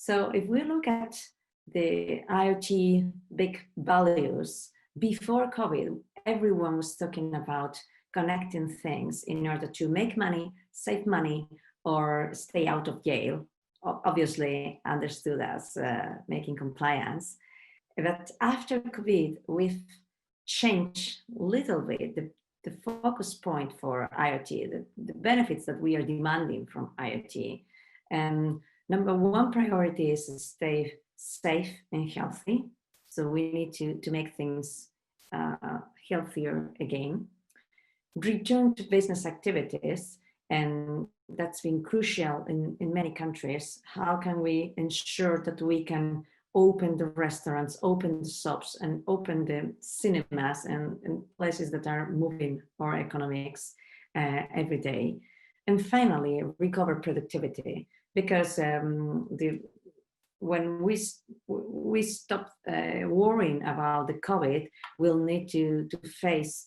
So if we look at the IoT big values, before COVID, everyone was talking about connecting things in order to make money, save money, or stay out of jail. Obviously understood as making compliance. But after COVID, we've changed a little bit the focus point for IoT, the benefits that we are demanding from IoT. And number one priority is to stay safe and healthy. So we need to make things healthier again. Return to business activities, and that's been crucial in many countries. How can we ensure that we can open the restaurants, open the shops, and open the cinemas and places that are moving our economics every day? And finally, recover productivity, because when we stop worrying about the COVID, we'll need to face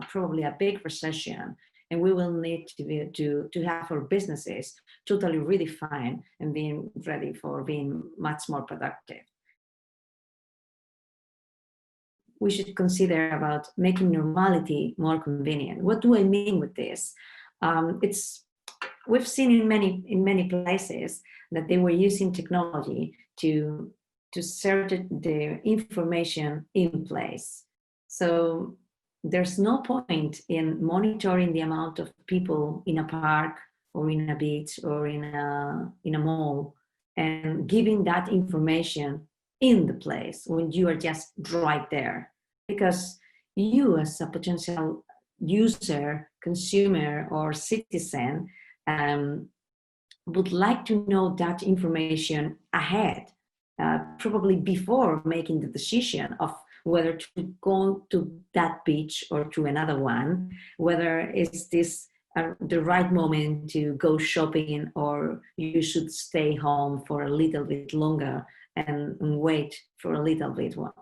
probably a big recession, and we will need to have our businesses totally redefined and being ready for being much more productive. We should consider about making normality more convenient. What do I mean with this? We've seen in many places that they were using technology to set the information in place. So there's no point in monitoring the amount of people in a park or in a beach or in a mall and giving that information in the place when you are just right there. Because you as a potential user, consumer, or citizen would like to know that information ahead, probably before making the decision of whether to go to that beach or to another one, whether is this the right moment to go shopping, or you should stay home for a little bit longer and wait for a little bit more.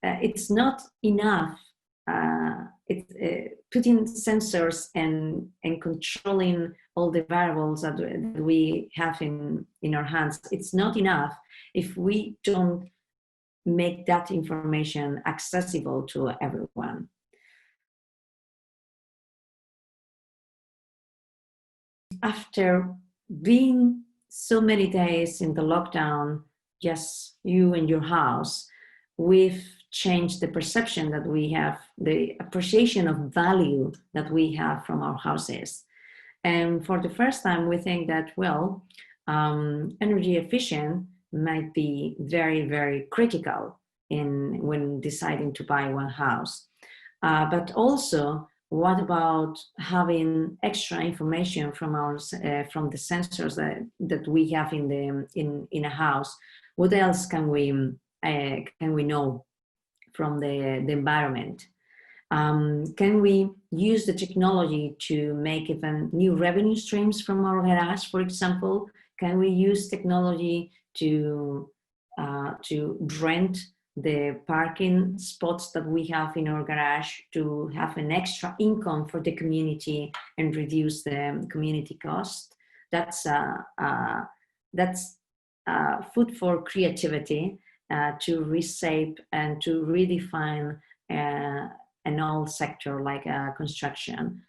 It's not enough putting sensors and controlling all the variables that we have in our hands. It's not enough if we don't make that information accessible to everyone. After being so many days in the lockdown, just you and your house, we've changed the perception that we have, the appreciation of value that we have from our houses. And for the first time, we think that, well, energy efficient might be very, very critical when deciding to buy one house. But also, what about having extra information from the sensors that we have in a house? What else can we know from the environment? Can we use the technology to make even new revenue streams from our garage, for example? Can we use technology to rent the parking spots that we have in our garage to have an extra income for the community and reduce the community cost? That's food for creativity to reshape and to redefine an old sector like construction.